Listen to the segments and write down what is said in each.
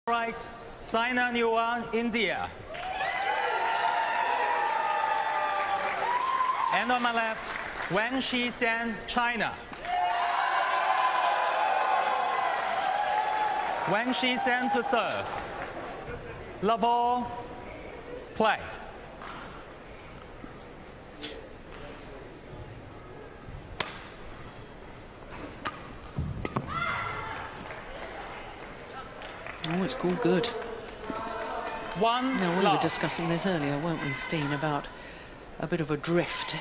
Right, Saina Nehwal, India. And on my left, Wang Shixian, China. Wang Shixian to serve. Level, play. Oh, it's called good. Now, we were discussing this earlier, weren't we, Steen, about a bit of a drift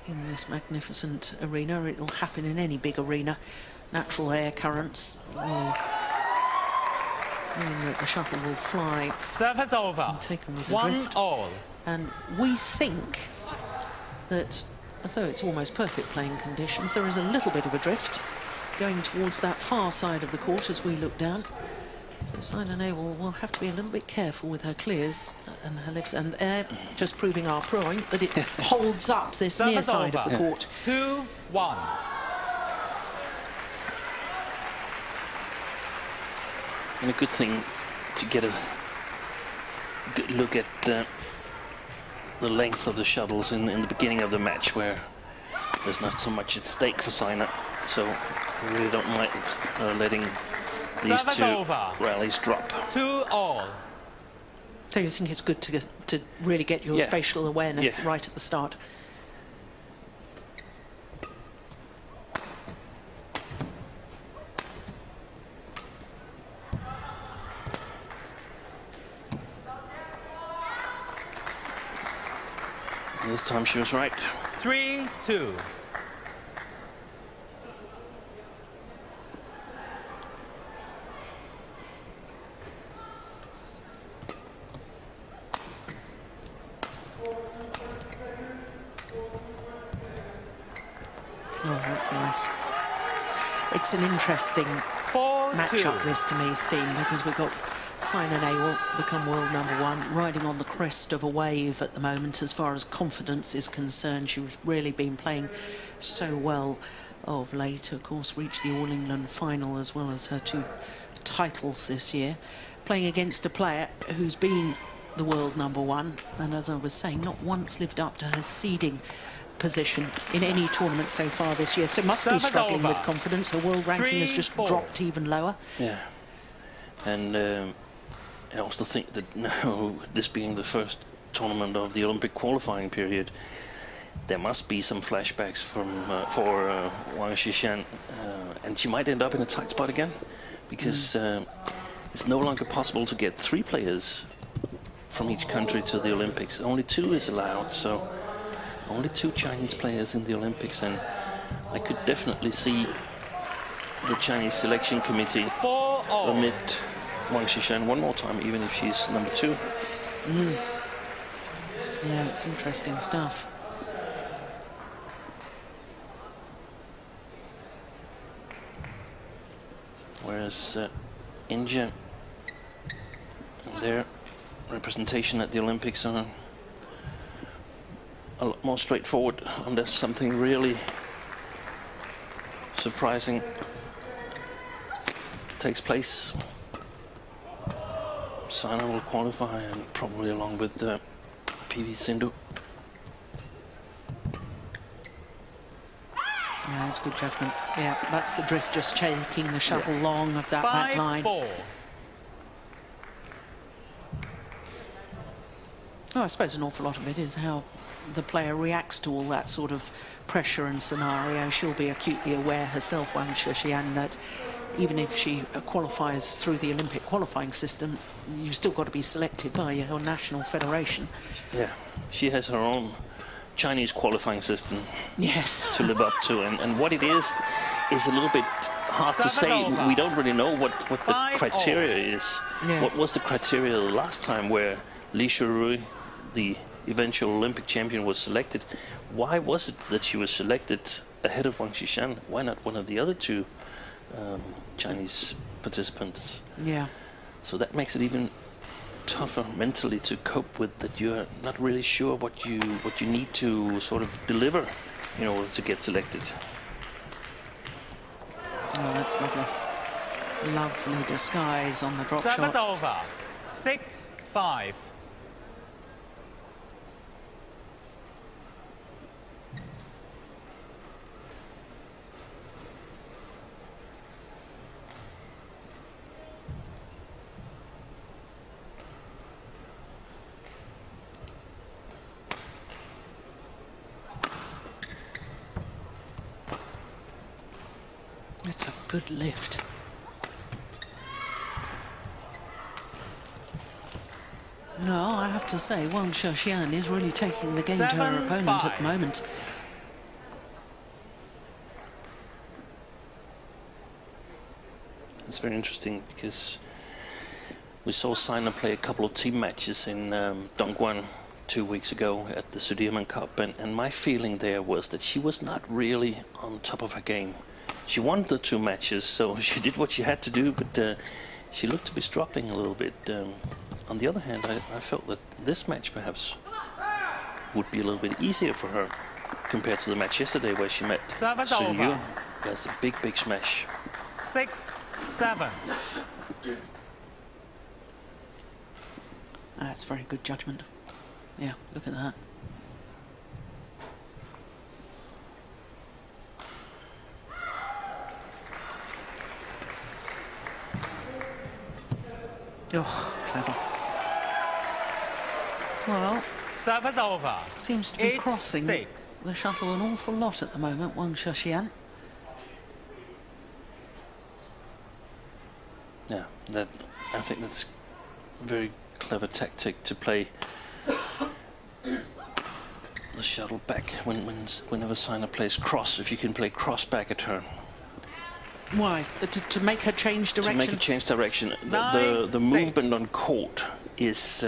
in this magnificent arena. It'll happen in any big arena. Natural air currents will mean that the shuttle will fly. Service over. And take on with the 1-all. And we think that, although it's almost perfect playing conditions, there is a little bit of a drift going towards that far side of the court as we look down. So Saina Nehwal will have to be a little bit careful with her clears and her lifts, and just proving our point that it holds up this near side of the court. 2-1. And a good thing to get a good look at the length of the shuttles in the beginning of the match, where there's not so much at stake for Saina, so I really don't mind letting these two rallies drop. 2-all. So you think it's good to really get your spatial awareness right at the start? This time she was right. 3-2. Oh, that's nice. It's an interesting matchup, this, to me, Steen, because we've got Saina Nehwal become world #1, riding on the crest of a wave at the moment as far as confidence is concerned. She's really been playing so well of late. Of course, reached the All England final as well as her 2 titles this year. Playing against a player who's been the world #1, and as I was saying, not once lived up to her seeding position in any tournament so far this year, so must be struggling with confidence. Her world ranking has just dropped even lower. Yeah, and I also think that now, this being the first tournament of the Olympic qualifying period, there must be some flashbacks from for Wang Shixian, and she might end up in a tight spot again, because it's no longer possible to get 3 players from each country to the Olympics. Only 2 is allowed, so only 2 Chinese players in the Olympics, and I could definitely see the Chinese selection committee omit Wang Shixian one more time, even if she's #2. Yeah, it's interesting stuff. Whereas India, their representation at the Olympics are a lot more straightforward, unless something really surprising takes place. Saina will qualify, and probably along with PV Sindhu. Yeah, that's good judgment. Yeah, that's the drift, just taking the shuttle long of that back line. 5-4. Oh, I suppose an awful lot of it is how the player reacts to all that sort of pressure and scenario. She'll be acutely aware herself, Wang Shixian, that even if she qualifies through the Olympic qualifying system, you've still got to be selected by your national federation. Yeah, she has her own Chinese qualifying system to live up to, and what it is a little bit hard to say. We don't really know what the criteria is. What was the criteria the last time where Li Shurui, the eventual Olympic champion, was selected? Why was it that she was selected ahead of Wang Shixian? Why not one of the other 2 Chinese participants? Yeah. So that makes it even tougher mentally to cope with, that you're not really sure what you need to sort of deliver in order to get selected. Oh, that's lovely. Lovely disguise on the drop Service shot. over. 6-5. It's a good lift. No, I have to say, Wang Shixian is really taking the game to her opponent at the moment. It's very interesting because we saw Saina play a couple of team matches in Dongguan 2 weeks ago at the Sudirman Cup, and my feeling there was that she was not really on top of her game. She won the 2 matches, so she did what she had to do, but she looked to be struggling a little bit. On the other hand, I felt that this match perhaps would be a little bit easier for her compared to the match yesterday where she met Zwiebler. That's a big, big smash. 6-7. That's very good judgment. Yeah, look at that. Oh, clever. Well, Service over. seems to be crossing the shuttle an awful lot at the moment, Wang Shixian. Yeah, I think that's a very clever tactic to play the shuttle back whenever Saina plays cross. If you can play cross back at her. Why? To make her change direction? To make her change direction. The movement on court is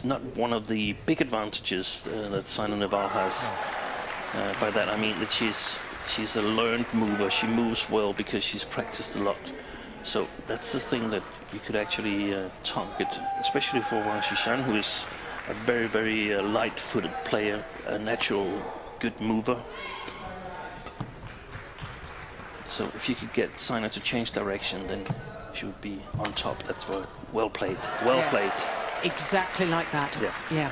not one of the big advantages that Saina Nehwal has. By that I mean that she's a learned mover. She moves well because she's practiced a lot. So that's the thing that you could actually target, especially for Wang Shixian, who is a very, very light-footed player, a natural good mover. So if you could get Saina to change direction, then she would be on top. That's well played. Well played. Exactly like that. Yeah.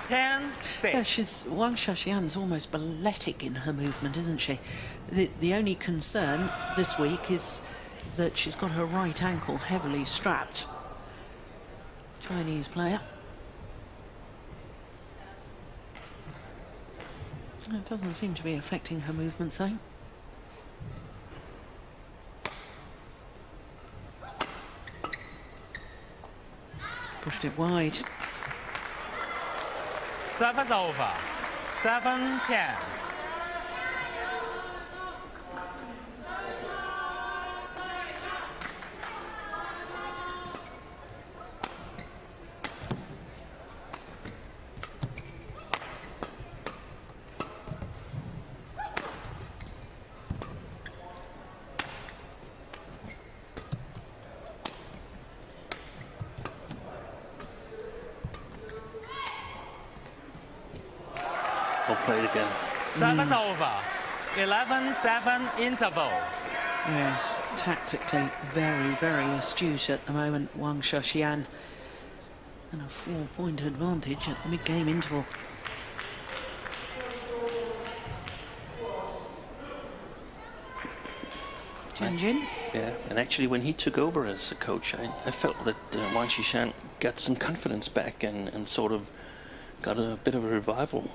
10-6. Yeah, Wang Shixian's almost balletic in her movement, isn't she? The only concern this week is that she's got her right ankle heavily strapped. Chinese player. It doesn't seem to be affecting her movement though. Pushed it wide. Service over. 7-10. Play it again. Service over. 11-7 interval. Yes, tactically very, very astute at the moment, Wang Shixian. And a 4-point advantage at the mid-game interval. Jin. Yeah, and actually when he took over as a coach, I felt that Wang Shixian got some confidence back and sort of got a bit of a revival.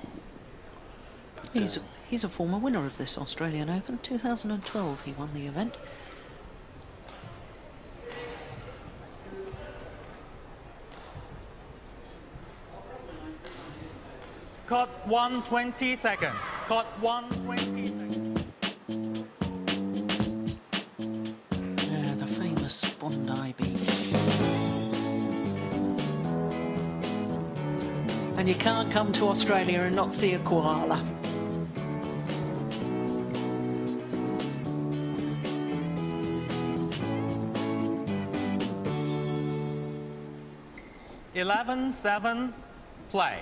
He's a former winner of this Australian Open. 2012 he won the event. Caught 120 seconds. Caught 120 seconds. Yeah, the famous Bondi Beach. And you can't come to Australia and not see a koala. $11-7 play.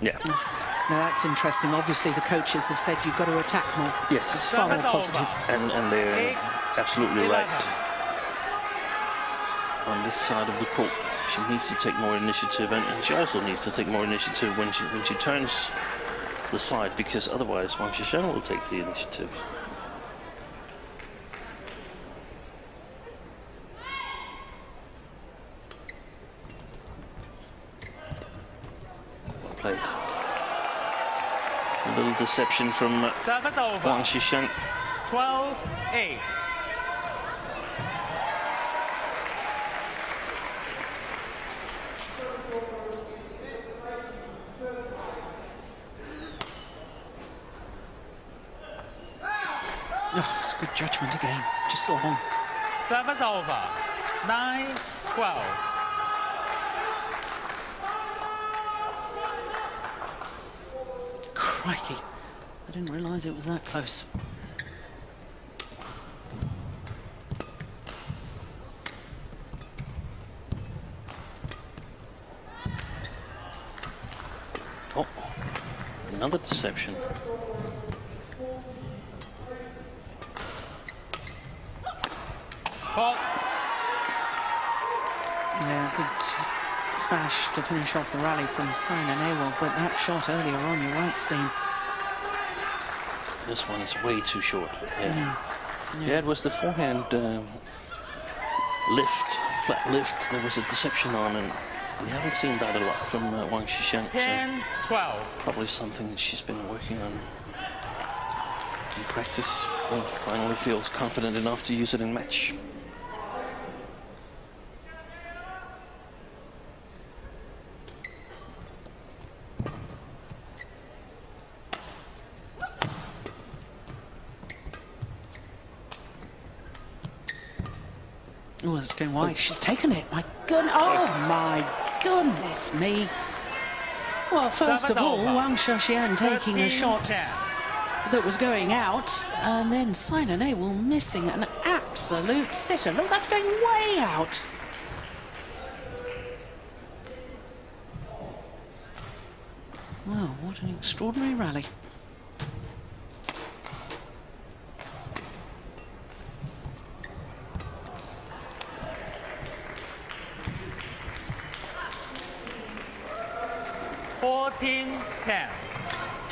Yeah. No, that's interesting. Obviously, the coaches have said you've got to attack more. Yes. It's far more positive. And they're absolutely right. On this side of the court, she needs to take more initiative, and she also needs to take more initiative when she turns the side, because otherwise Wang Shixian will take the initiative. Well played. A little deception from Wang Shixian. 12-8. Oh, it's good judgment again. Just so long. Service over. 9-12. Crikey. I didn't realise it was that close. Oh, another deception. Yeah, good smash to finish off the rally from Saina Nehwal, but that shot earlier on, you're right, Steen. This one is way too short. Yeah, Yeah. It was the forehand lift, flat lift. There was a deception on, and we haven't seen that a lot from Wang Shixian. 10-12. Probably something that she's been working on in practice, and finally feels confident enough to use it in match. Oh, it's going wide. She's taken it. My goodness. Oh, my goodness me. Well, first of all, Wang Shixian taking a shot that was going out, and then Saina Nehwal missing an absolute sitter. Look, that's going way out. Wow, what an extraordinary rally.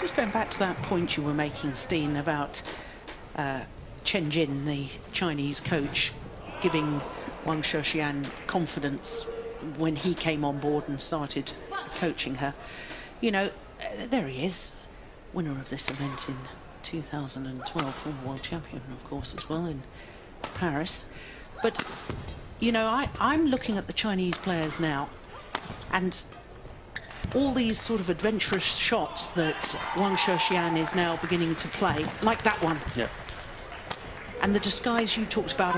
Just going back to that point you were making, Steen, about Chen Jin, the Chinese coach, giving Wang Shixian confidence when he came on board and started coaching her. You know, there he is, winner of this event in 2012, former world champion, of course, as well, in Paris. But, you know, I'm looking at the Chinese players now, and all these sort of adventurous shots that Wang Shixian is now beginning to play, like that one. Yeah. And the disguise you talked about,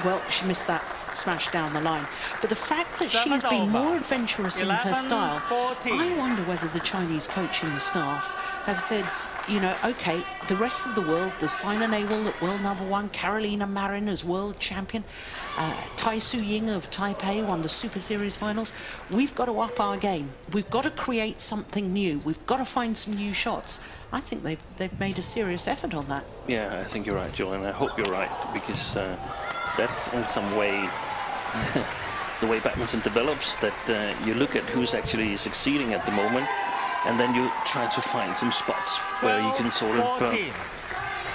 well, she missed that smash down the line. But the fact that she's been more adventurous in her style, I wonder whether the Chinese coaching staff have said, you know, OK, the rest of the world, there's Saina Nehwal at world #1, Carolina Marin as world champion, Tai Su Ying of Taipei won the Super Series finals. We've got to up our game. We've got to create something new. We've got to find some new shots. I think they've made a serious effort on that. Yeah, I think you're right, Jill, and I hope you're right, because that's in some way the way badminton develops, that you look at who's actually succeeding at the moment, and then you try to find some spots where you can sort of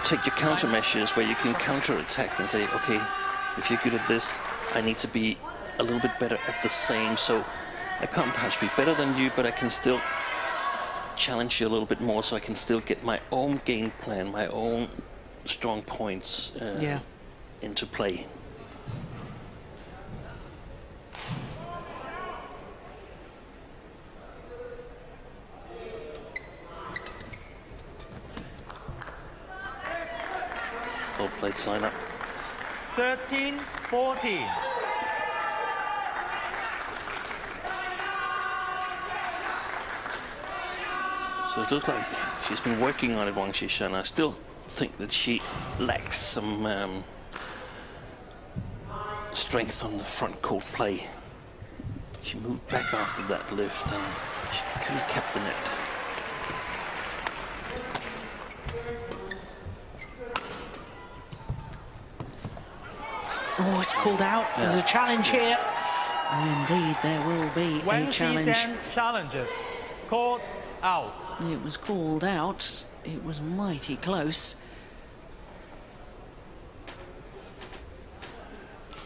take your countermeasures, where you can counter-attack and say, okay, if you're good at this, I need to be a little bit better at the same, so I can't perhaps be better than you, but I can still challenge you a little bit more, so I can still get my own game plan, my own strong points into play. Well played, Saina. 13-14. So it looks like she's been working on it, Wang Shixian. I still think that she lacks some strength on the front court play. She moved back after that lift, and She could have kept the net. Oh, it's called out. There's a challenge here. Indeed, there will be a challenge. Wang Shixian challenges. Called out. It was called out. It was mighty close.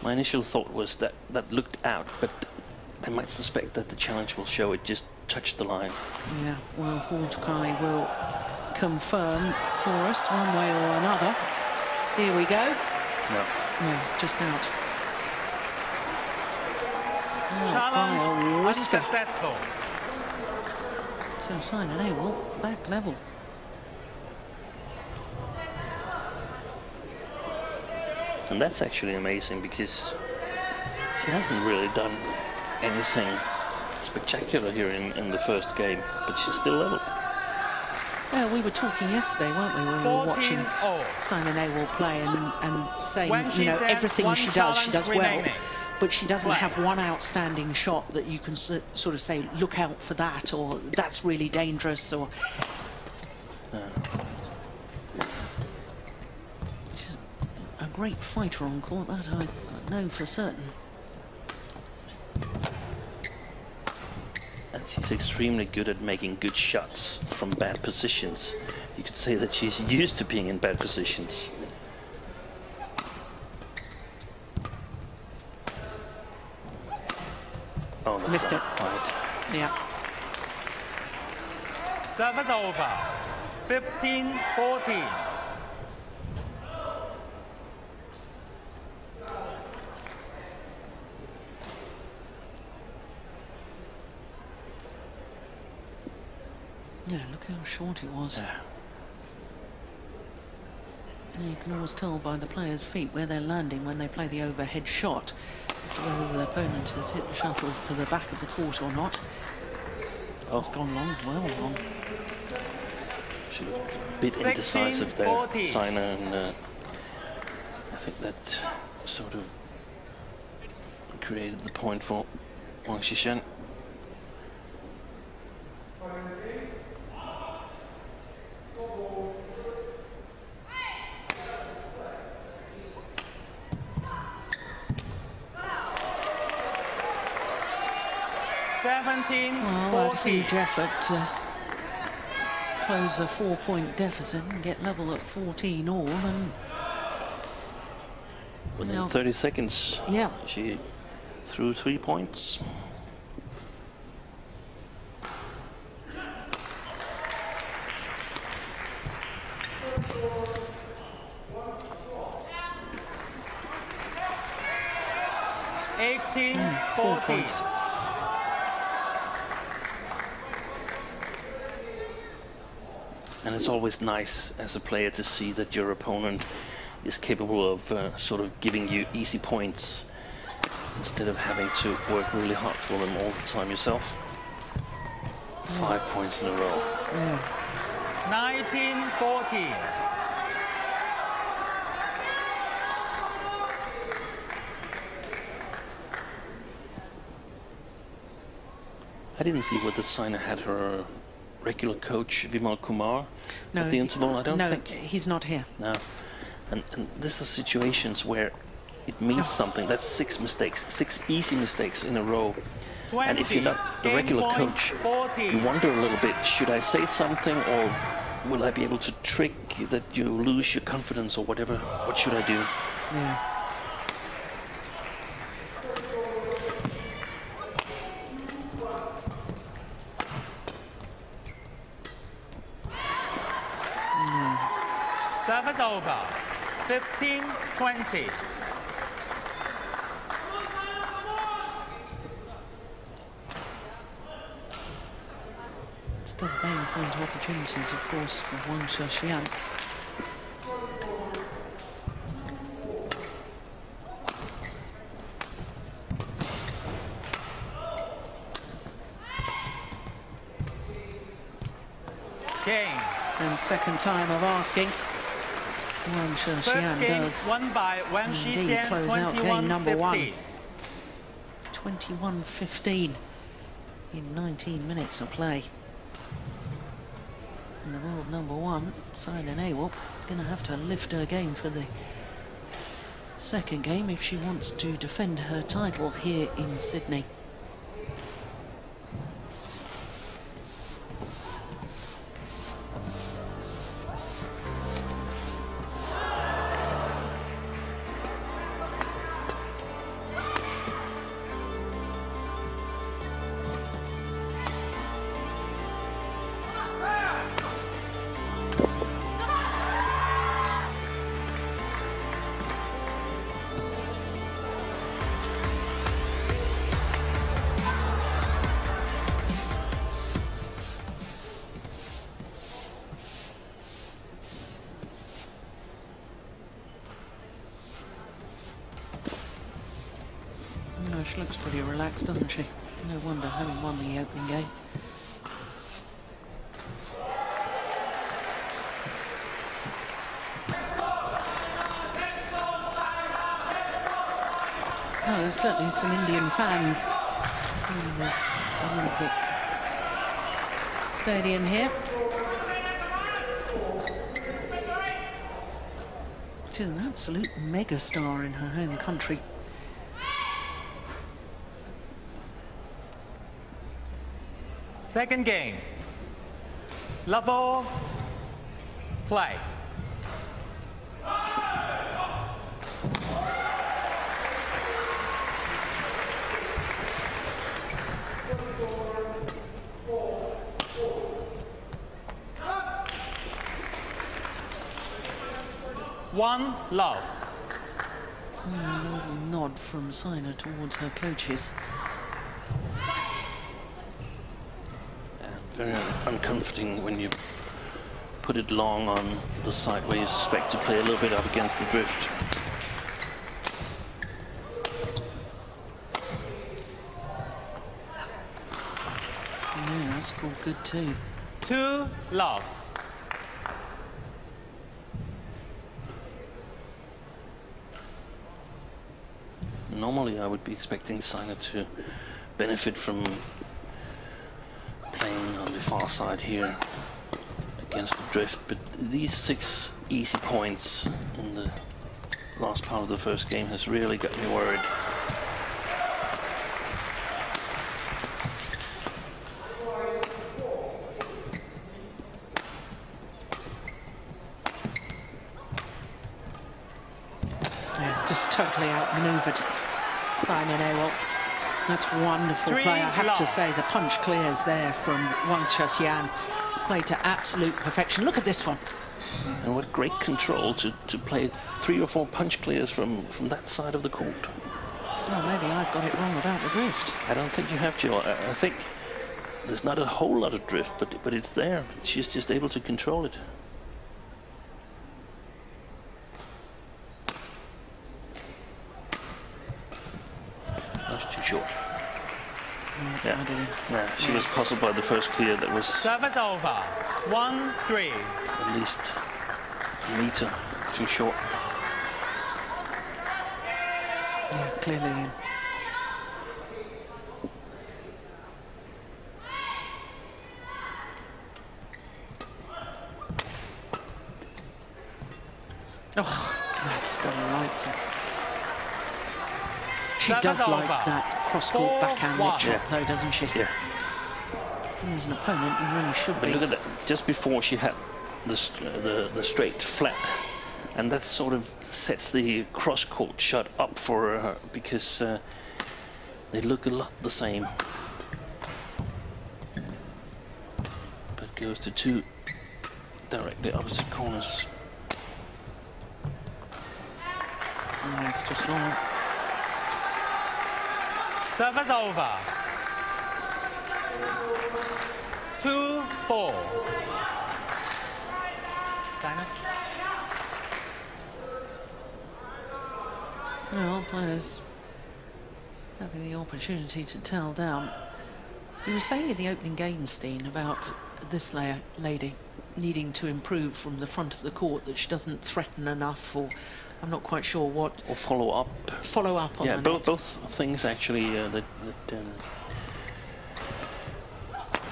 My initial thought was that that looked out, but I might suspect that the challenge will show it just touched the line. Yeah, well, Hawkeye will confirm for us one way or another. Here we go. No. Yeah, just out. Oh, Challenge unsuccessful. So Saina Nehwal back level. And that's actually amazing because she hasn't really done anything spectacular here in the first game, but she's still level. Well, we were talking yesterday, weren't we, when we were watching Saina Nehwal play and saying, you know, everything she does well, but she doesn't have one outstanding shot that you can sort of say, look out for that, or that's really dangerous, or... She's a great fighter on court, that I know for certain. And she's extremely good at making good shots from bad positions. You could say that she's used to being in bad positions. Oh, no. Missed it. Right. Yeah. Service over. 15-14. Yeah, look how short it was. Yeah. You can always tell by the players' feet where they're landing when they play the overhead shot as to whether the opponent has hit the shuttle to the back of the court or not. Oh. It's gone long, well long. She looked a bit indecisive there, Saina, and I think that sort of created the point for Wang Shixian. Well, a huge effort to close a 4-point deficit and get level at 14 all, and within 30 seconds, yeah, she threw 3 points. Four points. And it's always nice as a player to see that your opponent is capable of sort of giving you easy points instead of having to work really hard for them all the time yourself. 5 points in a row. Yeah. 19-14. I didn't see whether Saina had her regular coach, Vimal Kumar, at the interval. I don't think. No, he's not here. No. And these are situations where it means something. That's 6 mistakes, 6 easy mistakes in a row. 20, and if you're not the regular coach, 14. you wonder a little bit, should I say something, or will I be able to trick that you lose your confidence or whatever? What should I do? Yeah. Service over. 15-20. Still game point opportunities, of course, for Wang Shixian. Game. And second time of asking. Wang Shixian does won by Wang indeed Shixian, close out game number 1. 21-15. 21-15. in 19 minutes of play. And the world number one, Saina Nehwal, going to have to lift her game for the second game if she wants to defend her title here in Sydney. She looks pretty relaxed, doesn't she? No wonder, having won the opening game. Oh, there's certainly some Indian fans in this Olympic stadium here. She's an absolute megastar in her home country. Second game. Level. Play. One love. A little nod from Saina towards her coaches. Very uncomforting when you put it long on the side where you suspect to play a little bit up against the drift. Yeah, that's called good too. 2 love. Normally I would be expecting Saina to benefit from playing on the far side here against the drift, but these 6 easy points in the last part of the first game has really got me worried. Yeah, just totally outmaneuvered Saina Nehwal. That's wonderful play. I have to say, the punch clears there from Wang Shixian. Played to absolute perfection. Look at this one. And what great control to play 3 or 4 punch clears from that side of the court. Well, maybe I've got it wrong about the drift. I don't think you have, Jill. I think there's not a whole lot of drift, but it's there. She's just able to control it. That's too short. Yeah, she was puzzled by the first clear that was... Service over. 1-3. At least a meter too short. Yeah, clearly. Oh, that's delightful. She does like that cross-court backhand shot, though, doesn't she? Yeah. As an opponent, you really should be. But look at that. Just before she had the straight flat, and that sort of sets the cross-court shot up for her because they look a lot the same. But goes to 2 directly opposite corners. Oh, it's just long. Service over. 2-4. Saina. Well, players having the opportunity to tell down. You were saying in the opening game, Steen, about this lady needing to improve from the front of the court, that she doesn't threaten enough, or I'm not quite sure what. Or follow up. Follow up on yeah, the net. both things actually.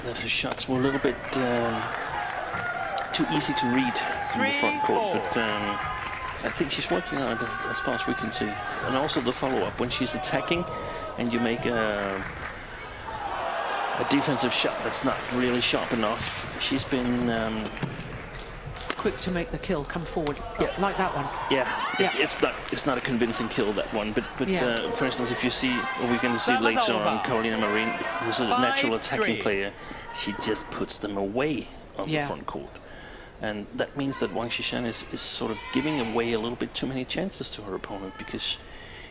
that her shots were a little bit too easy to read from the front court. But I think she's working on it as far as we can see. And also the follow-up, when she's attacking and you make a defensive shot that's not really sharp enough. She's been quick to make the kill, come forward, like that one. Yeah, it's not a convincing kill, that one. But for instance, if you see, or we're going to see later on, Carolina Marin, who's a natural attacking player, she just puts them away on the front court. And that means that Wang Shixian is sort of giving away a little bit too many chances to her opponent, because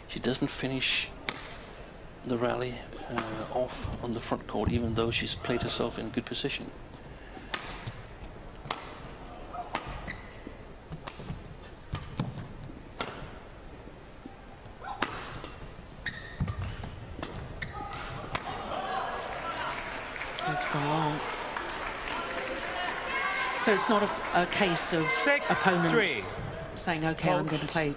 she doesn't finish the rally off on the front court, even though she's played herself in good position. It's gone long. So it's not a case of opponents saying, OK, I'm going to play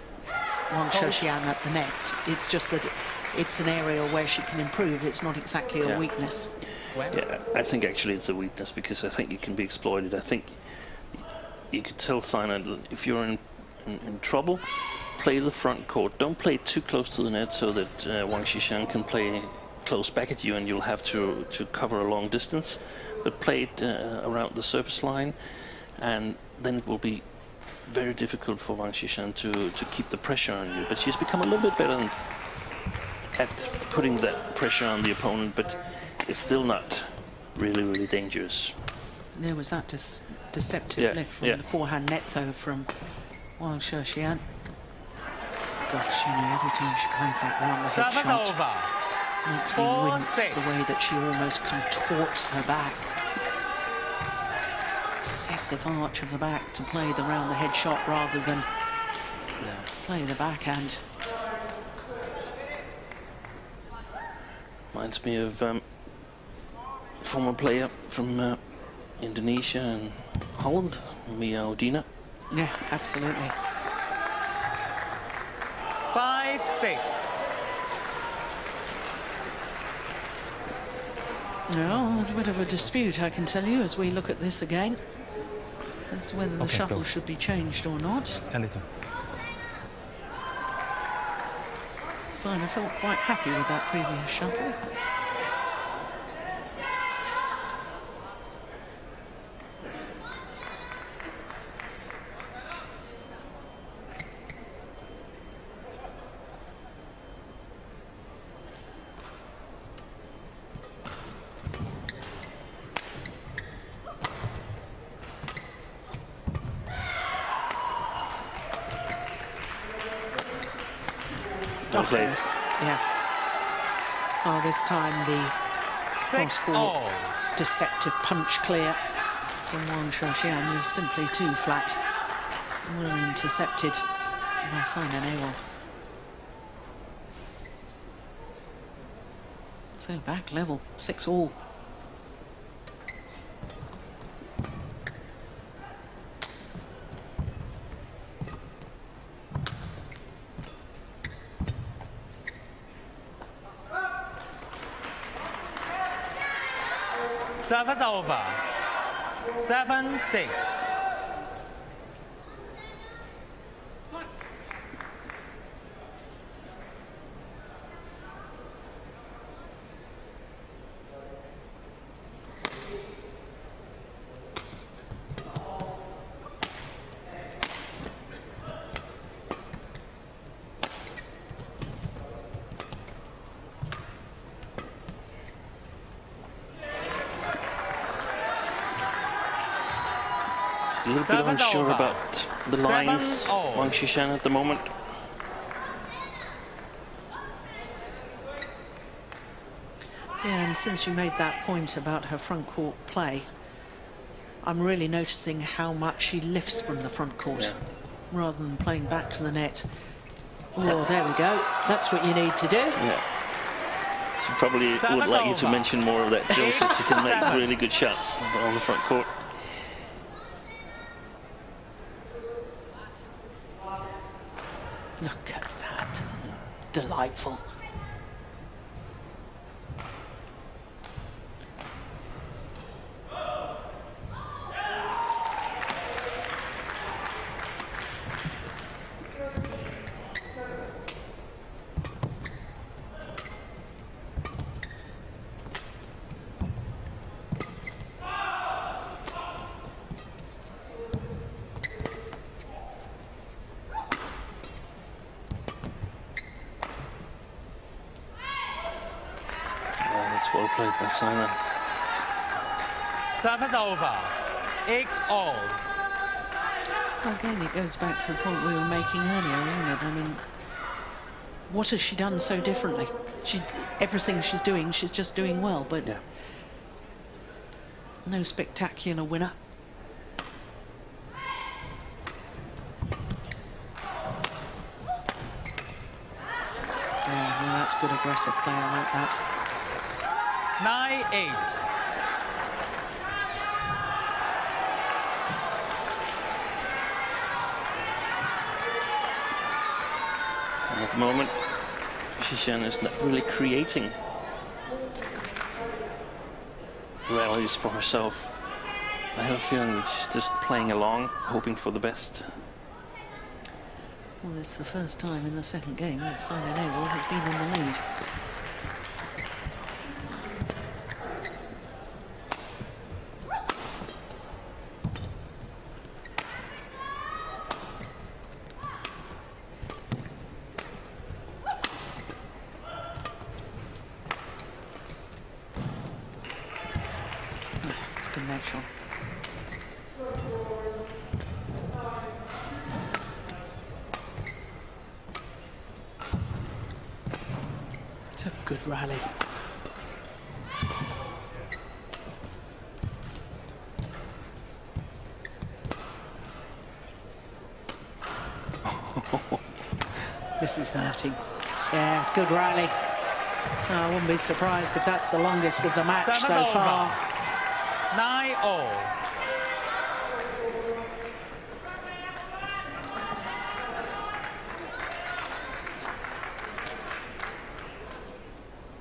Wang Shixian at the net. It's just that it's an area where she can improve. It's not exactly a weakness. Yeah, I think actually it's a weakness, because I think it can be exploited. I think you could tell Saina that if you're in trouble, play the front court. Don't play too close to the net so that Wang Shixian can play close back at you and you'll have to cover a long distance. But play it around the surface line, and then it will be very difficult for Wang Shixian to keep the pressure on you. But she's become a little bit better at putting that pressure on the opponent, but it's still not really, really dangerous. There was that deceptive lift from the forehand net though from Wang Shixian. Gosh, you know, every time she plays that one, the head shot makes me wince, the way that she almost contorts her back. Excessive arch of the back to play the round the head shot rather than play the backhand. Reminds me of former player from Indonesia and Holland, Mia. Yeah, absolutely. 5-6. Well, there's a bit of a dispute, I can tell you, as we look at this again, as to whether the shuttle should be changed or not. Saina felt quite happy with that previous shuttle. Yeah. Oh, this time the cross-court deceptive punch clear from Wang Shixian is simply too flat. Well intercepted by Saina Nehwal. So back level, 6-all. Service over. 7-6. A little bit unsure about the lines, Wang Shixian at the moment. Yeah, and since you made that point about her front court play, I'm really noticing how much she lifts from the front court rather than playing back to the net. Oh, there we go. That's what you need to do. Yeah. She probably would like you to mention more of that, Joseph. She can make really good shots on the front court. Look at that. Delightful. played by Saina. Service over. 8-all. Again, it goes back to the point we were making earlier, isn't it? I mean, what has she done so differently? Everything she's doing, she's just doing well, but Yeah. no spectacular winner. Yeah, well, that's good aggressive play, I like that. 9-8. And at the moment, Shixian is not really creating rallies for herself. I have a feeling that she's just playing along, hoping for the best. Well, it's the first time in the second game that Saina Nehwal has been in the lead. It's a good net shot. It's a good rally. This is hurting. Yeah, good rally. I wouldn't be surprised if that's the longest of the match Service so over. far. 9-all.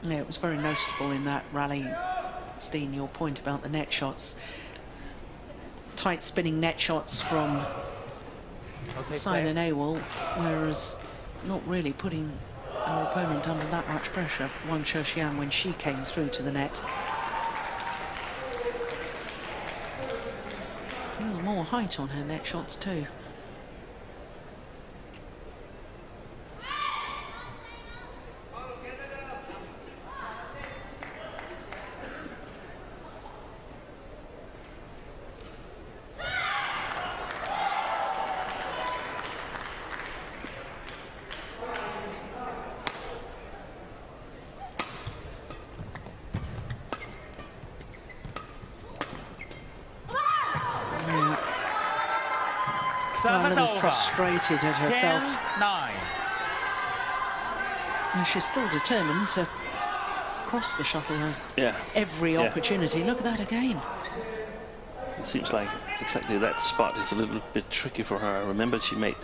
Yeah, it was very noticeable in that rally, Steen, your point about the net shots. Tight spinning net shots from Saina Nehwal, whereas not really putting our opponent under that much pressure, Wang Shixian, when she came through to the net. A little more height on her net shots too. A little frustrated at herself. 10-9. And she's still determined to cross the shuttle at every opportunity. Look at that again. It seems like exactly that spot is a little bit tricky for her. I remember she made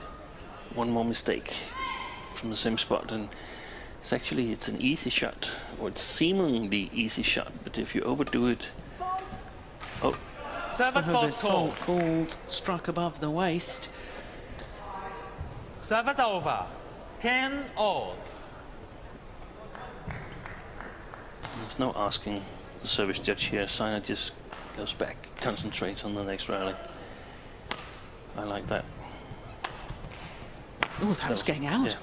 one more mistake from the same spot, and it's an easy shot, or it's seemingly easy shot, but if you overdo it, Service fault called, struck above the waist. Service over. 10-all. There's no asking the service judge here. Saina just goes back, concentrates on the next rally. I like that. Oh, that was getting out. Yeah.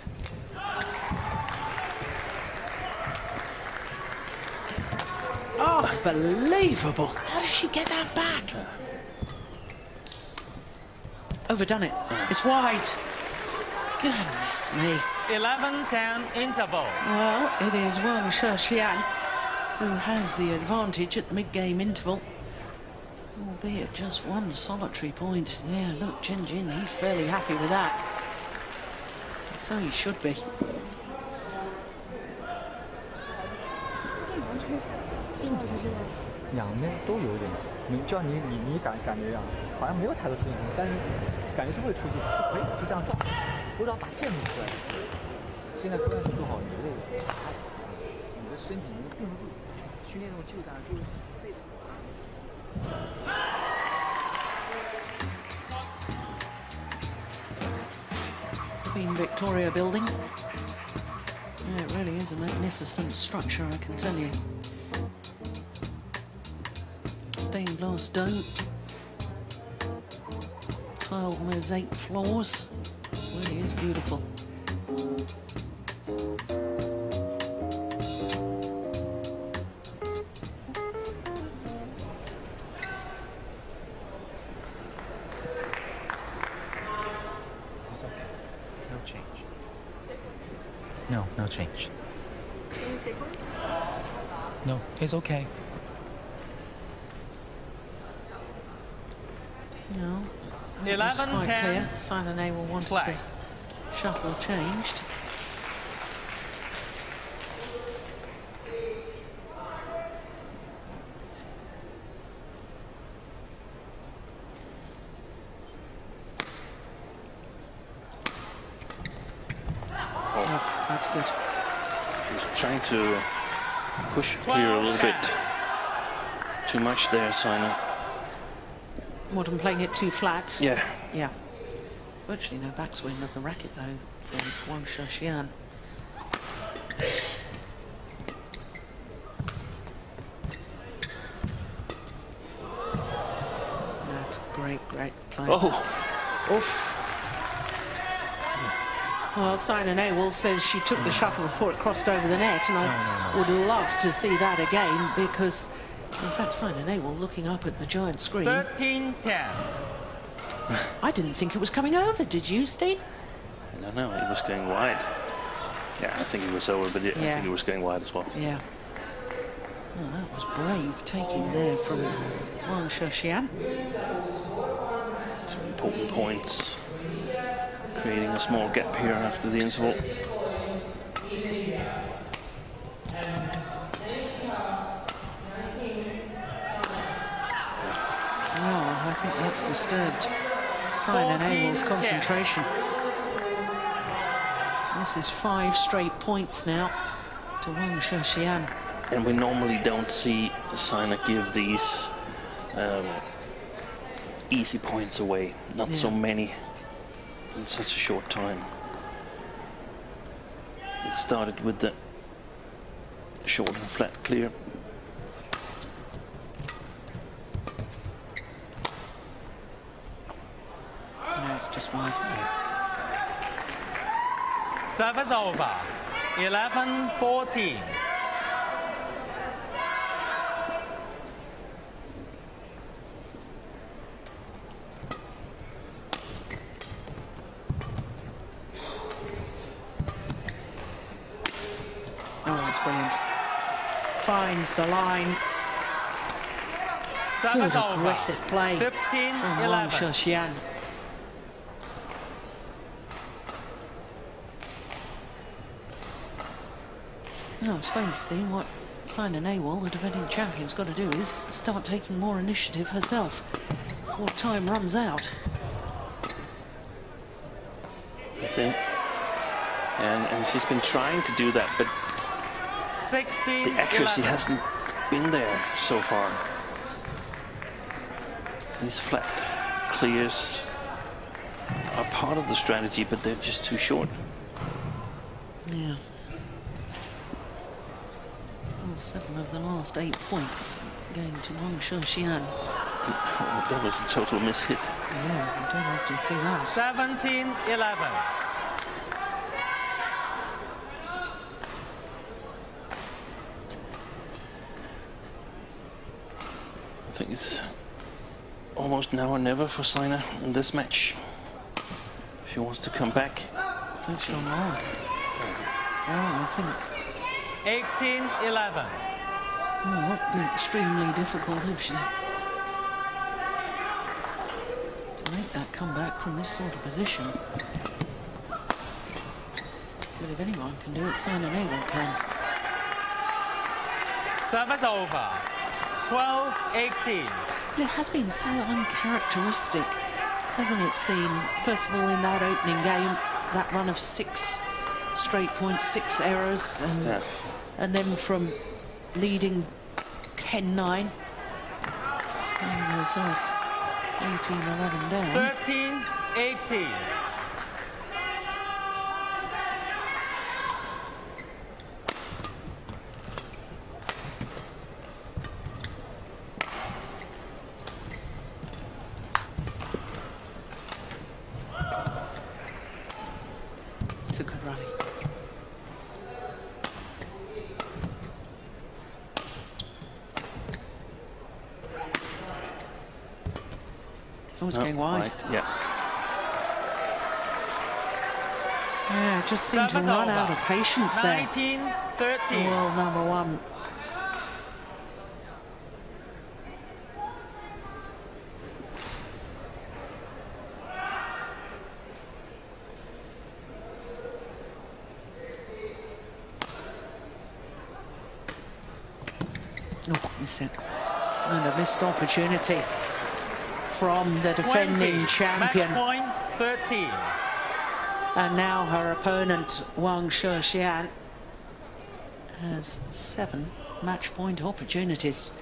Oh, unbelievable. How did she get that back? Overdone it. It's wide. Goodness me. 11-10 interval. Well, it is Wang Shixian who has the advantage at the mid-game interval. Albeit just one solitary point. Yeah, look, Jin, he's fairly happy with that. So he should be. 两边都有点，就像你感觉一样，好像没有太多事情，但是感觉都会出去，可以就这样撞，我只要把线路出来。现在关键是做好你的身体能够并不住，训练这种肌肉感就是背着。 Queen Victoria building. Yeah, it really is a magnificent structure, I can tell you. Stained glass dome, tiled mosaic floors. It really is beautiful. No, no change. No, it's okay. No. 11, quite 10. clear. Saina Nehwal wanted Play. the shuttle changed. Oh, that's good. He's trying to push clear a little bit. Too much there, Saina. What, I'm playing it too flat? Yeah. Yeah. Virtually no backswing of the racket, though, from Wang Shixian. That's great play. Oh! Oof. Well, Saina Nehwal says she took the shuttle before it crossed over the net, and I would love to see that again, because, in fact, Saina Nehwal looking up at the giant screen. 13, 10. I didn't think it was coming over, did you, Steve? I don't know, it was going wide. Yeah, I think it was over, but I think it was going wide as well. Yeah. Well, that was brave taking there from Wang Shixian. 2 important points. Creating a small gap here after the interval. Oh, I think that's disturbed Saina Nehwal's concentration. This is 5 straight points now to Wang Shixian. And we normally don't see Saina give these easy points away. Not so many in such a short time. It started with the short and flat clear. No, it's just wide. Service over. 11, 14. Oh, that's brilliant. Finds the line. Service Good over. aggressive play 15, from Wang 11. Shixian. No, I suppose, Steve, what Saina Nehwal, the defending champion's got to do is start taking more initiative herself before time runs out. That's it. And she's been trying to do that, but 16, the accuracy 11. hasn't been there so far. These flat clears are part of the strategy, but they're just too short. Yeah. Well, 7 of the last 8 points going to Wang Shixian. Oh, that was a total mishit. Yeah, I don't often see that. 17, 11. I think it's almost now or never for Saina in this match. If she wants to come back. That's gone long. Oh, I think 18, 11. well, it would be extremely difficult if she to make that comeback from this sort of position. But if anyone can do it, Saina Nehwal can. Service over. 12, 18. But it has been so uncharacteristic, hasn't it, Steen? First of all, in that opening game, that run of 6 straight points, 6 errors, and then from leading 10-9, finding herself 18-11 down. 13, 18. It's a good rally. Oh, it's going wide. Yeah. Yeah, just seemed to run out of patience there. 19-13. World #1. Oh, missed it. And a missed opportunity from the defending 20. champion. Match point 13. And now her opponent, Wang Shixian, has 7 match point opportunities.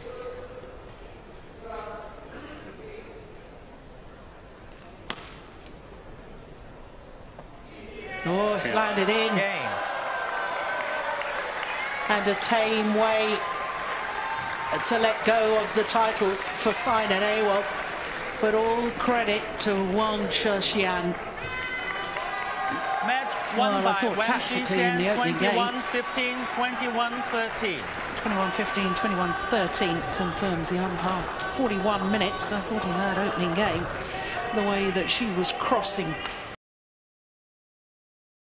Oh, it's landed in. Game. And a tame way to let go of the title for Saina Nehwal. But all credit to Wang Shixian. Match won Well, I by thought Wang tactically in the Shixian, opening game. 21-15, 21-13. 21-15, 21-13 confirms the umpire. 41 minutes, I thought, in that opening game, the way that she was crossing